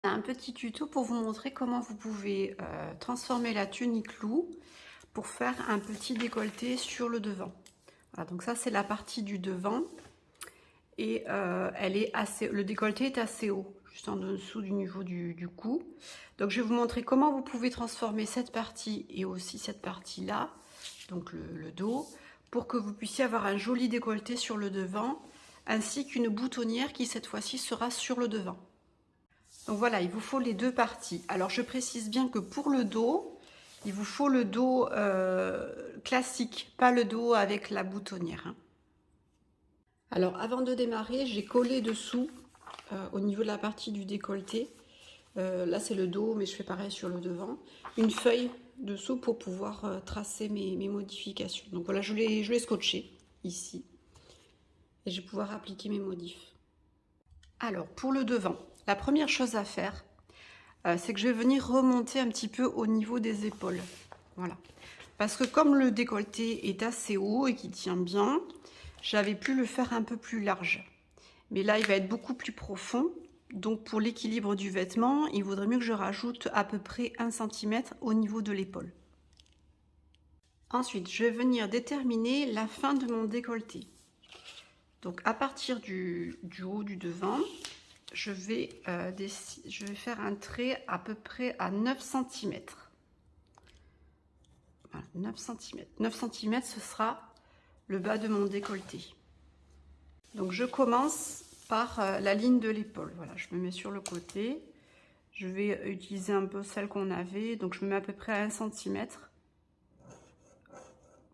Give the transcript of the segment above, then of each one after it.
Un petit tuto pour vous montrer comment vous pouvez transformer la tunique loup pour faire un petit décolleté sur le devant. Voilà, donc ça c'est la partie du devant et le décolleté est assez haut, juste en dessous du niveau du cou. Donc je vais vous montrer comment vous pouvez transformer cette partie et aussi cette partie là, donc le dos, pour que vous puissiez avoir un joli décolleté sur le devant, ainsi qu'une boutonnière qui cette fois-ci sera sur le devant. Donc voilà, il vous faut les deux parties. Alors je précise bien que pour le dos, il vous faut le dos classique, pas le dos avec la boutonnière, hein. Alors avant de démarrer, j'ai collé dessous au niveau de la partie du décolleté. Là c'est le dos, mais je fais pareil sur le devant. Une feuille dessous pour pouvoir tracer mes modifications. Donc voilà, je l'ai scotché ici. Et je vais pouvoir appliquer mes modifs. Alors pour le devant, la première chose à faire, c'est que je vais venir remonter un petit peu au niveau des épaules. Voilà. Parce que comme le décolleté est assez haut et qui tient bien, j'avais pu le faire un peu plus large. Mais là, il va être beaucoup plus profond. Donc pour l'équilibre du vêtement, il vaudrait mieux que je rajoute à peu près 1 cm au niveau de l'épaule. Ensuite, je vais venir déterminer la fin de mon décolleté. Donc à partir du haut du devant, je vais faire un trait à peu près à 9 cm. Voilà, 9 cm. 9 cm, ce sera le bas de mon décolleté. Donc je commence par la ligne de l'épaule. Voilà, je me mets sur le côté. Je vais utiliser un peu celle qu'on avait. Donc je me mets à peu près à 1 cm.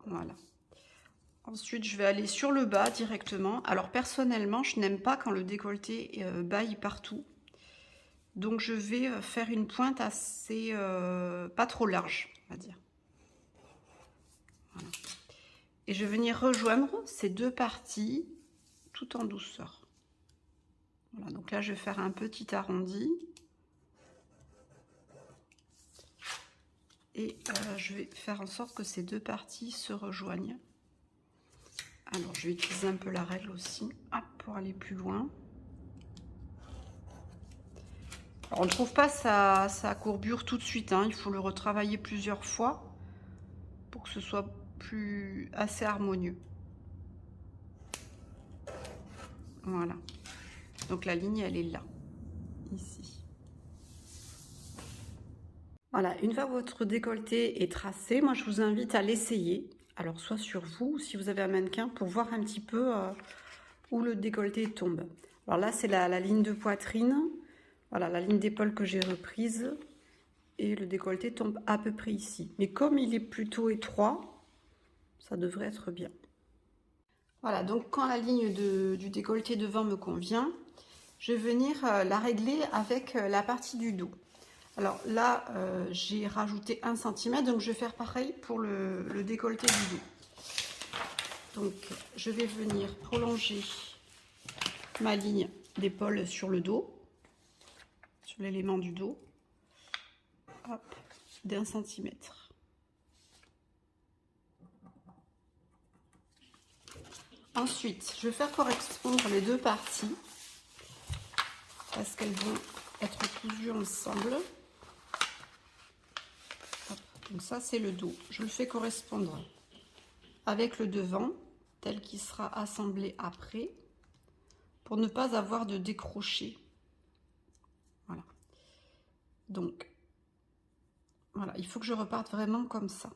Voilà. Ensuite, je vais aller sur le bas directement. Alors personnellement, je n'aime pas quand le décolleté baille partout. Donc je vais faire une pointe assez pas trop large, on va dire. Voilà. Et je vais venir rejoindre ces deux parties tout en douceur. Voilà, donc là je vais faire un petit arrondi. Et je vais faire en sorte que ces deux parties se rejoignent. Alors je vais utiliser un peu la règle aussi, hop, pour aller plus loin. Alors, on ne trouve pas sa courbure tout de suite, hein. Il faut le retravailler plusieurs fois pour que ce soit assez harmonieux. Voilà. Donc la ligne, elle est là, ici. Voilà, une fois votre décolleté est tracé, moi je vous invite à l'essayer. Alors soit sur vous, si vous avez un mannequin, pour voir un petit peu où le décolleté tombe. Alors là, c'est la ligne de poitrine. Voilà, la ligne d'épaule que j'ai reprise. Et le décolleté tombe à peu près ici. Mais comme il est plutôt étroit, ça devrait être bien. Voilà, donc quand la ligne du décolleté devant me convient, je vais venir la régler avec la partie du dos. Alors là, j'ai rajouté 1 cm, donc je vais faire pareil pour le décolleté du dos. Donc je vais venir prolonger ma ligne d'épaule sur le dos, sur l'élément du dos, d'1 cm. Ensuite, je vais faire correspondre les deux parties parce qu'elles vont être cousues ensemble. Hop. Donc ça, c'est le dos. Je le fais correspondre avec le devant, tel qu'il sera assemblé après, pour ne pas avoir de décroché. Voilà. Donc, voilà, il faut que je reparte vraiment comme ça.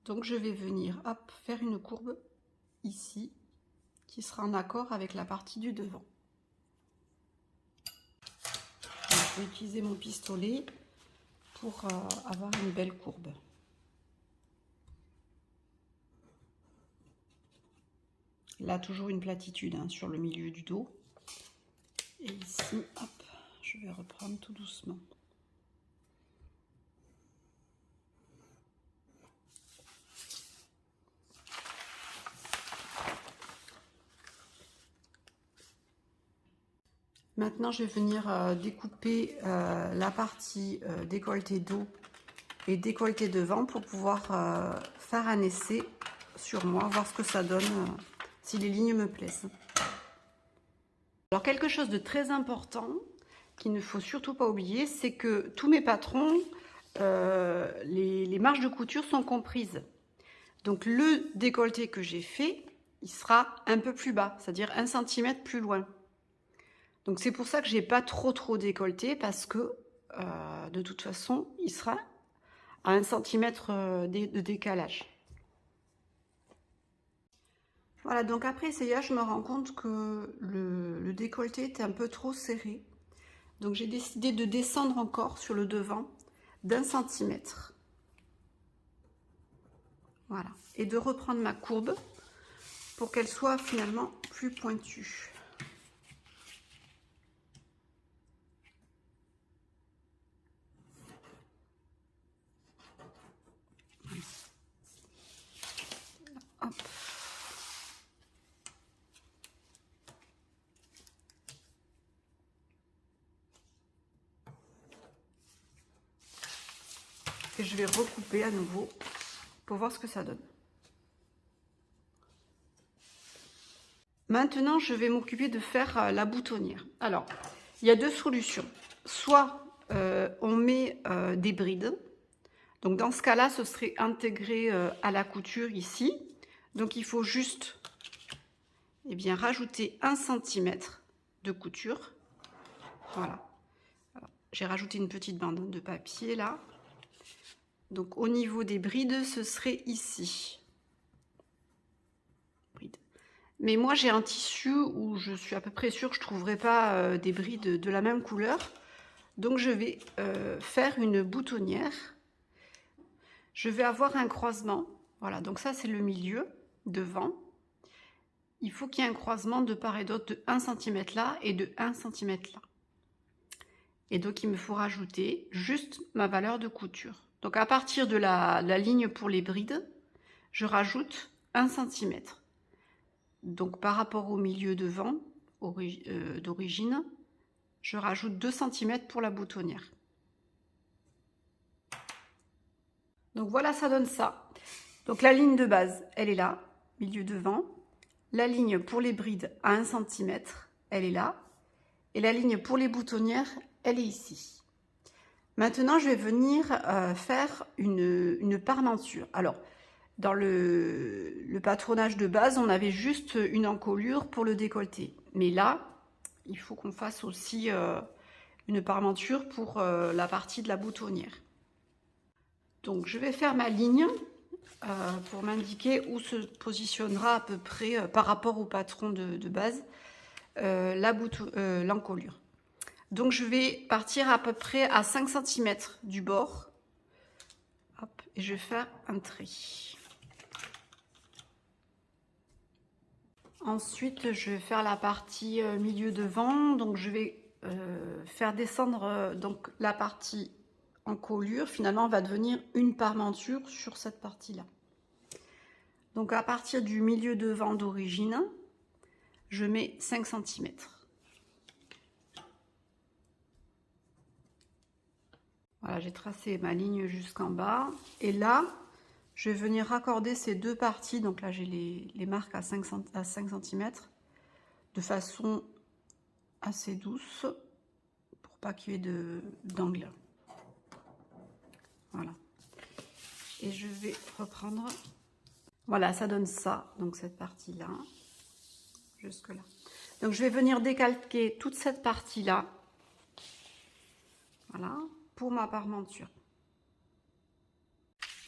Donc, je vais venir, hop, faire une courbe ici, qui sera en accord avec la partie du devant. Donc, je vais utiliser mon pistolet pour avoir une belle courbe. Là, toujours une platitude hein, sur le milieu du dos. Et ici, hop, je vais reprendre tout doucement. Maintenant, je vais venir découper la partie décolleté dos et décolleté devant pour pouvoir faire un essai sur moi, voir ce que ça donne, si les lignes me plaisent. Alors, quelque chose de très important, qu'il ne faut surtout pas oublier, c'est que tous mes patrons, les marges de couture sont comprises. Donc le décolleté que j'ai fait, il sera un peu plus bas, c'est-à-dire 1 cm plus loin. Donc c'est pour ça que j'ai pas trop décolleté, parce que de toute façon, il sera à 1 cm de décalage. Voilà, donc après essayage, je me rends compte que le décolleté est un peu trop serré. Donc j'ai décidé de descendre encore sur le devant d'1 cm. Voilà, et de reprendre ma courbe pour qu'elle soit finalement plus pointue. Hop. Et je vais recouper à nouveau pour voir ce que ça donne. Maintenant, je vais m'occuper de faire la boutonnière. Alors, il y a deux solutions. Soit on met des brides. Donc, dans ce cas-là, ce serait intégré à la couture ici. Donc, il faut juste rajouter 1 cm de couture. Voilà. J'ai rajouté une petite bande de papier là. Donc, au niveau des brides, ce serait ici. Mais moi, j'ai un tissu où je suis à peu près sûre que je ne trouverai pas des brides de la même couleur. Donc, je vais faire une boutonnière. Je vais avoir un croisement. Voilà, donc ça, c'est le milieu, devant. Il faut qu'il y ait un croisement de part et d'autre de 1 cm là et de 1 cm là. Et donc, il me faut rajouter juste ma valeur de couture. Donc, à partir de la ligne pour les brides, je rajoute 1 cm. Donc, par rapport au milieu devant, d'origine, je rajoute 2 cm pour la boutonnière. Donc, voilà, ça donne ça. Donc, la ligne de base, elle est là, milieu devant. La ligne pour les brides à 1 cm, elle est là. Et la ligne pour les boutonnières, elle est ici. Maintenant, je vais venir faire une parmenture. Alors, dans le patronage de base, on avait juste une encolure pour le décolleté. Mais là, il faut qu'on fasse aussi une parmenture pour la partie de la boutonnière. Donc, je vais faire ma ligne pour m'indiquer où se positionnera à peu près par rapport au patron de base l'encolure. Donc, je vais partir à peu près à 5 cm du bord. Hop, et je vais faire un trait. Ensuite, je vais faire la partie milieu devant. Donc, je vais faire descendre donc la partie encolure. Finalement, va devenir une parmenture sur cette partie-là. Donc, à partir du milieu devant d'origine, je mets 5 cm. Voilà, j'ai tracé ma ligne jusqu'en bas. Et là, je vais venir raccorder ces deux parties. Donc là, j'ai les marques à 5 cm de façon assez douce pour pas qu'il y ait d'angle. Voilà. Et je vais reprendre. Voilà, ça donne ça. Donc cette partie-là, jusque là. Donc je vais venir décalquer toute cette partie-là. Voilà, pour ma parmenture.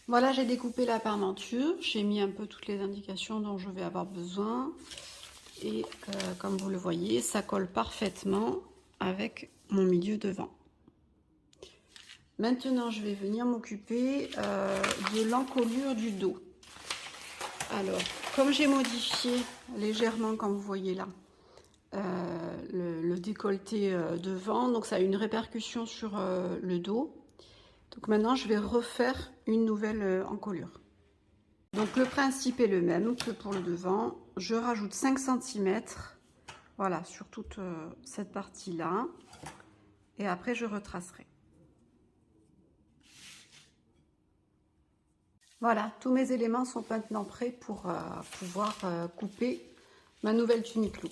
Voilà, j'ai découpé la parmenture, j'ai mis un peu toutes les indications dont je vais avoir besoin. Et comme vous le voyez, ça colle parfaitement avec mon milieu devant. Maintenant, je vais venir m'occuper de l'encolure du dos. Alors, comme j'ai modifié légèrement, comme vous voyez là, le décolleté devant, donc ça a une répercussion sur le dos. Donc maintenant, je vais refaire une nouvelle encolure. Donc le principe est le même que pour le devant. Je rajoute 5 cm, voilà, sur toute cette partie-là. Et après, je retracerai. Voilà, tous mes éléments sont maintenant prêts pour pouvoir couper ma nouvelle tunique loup.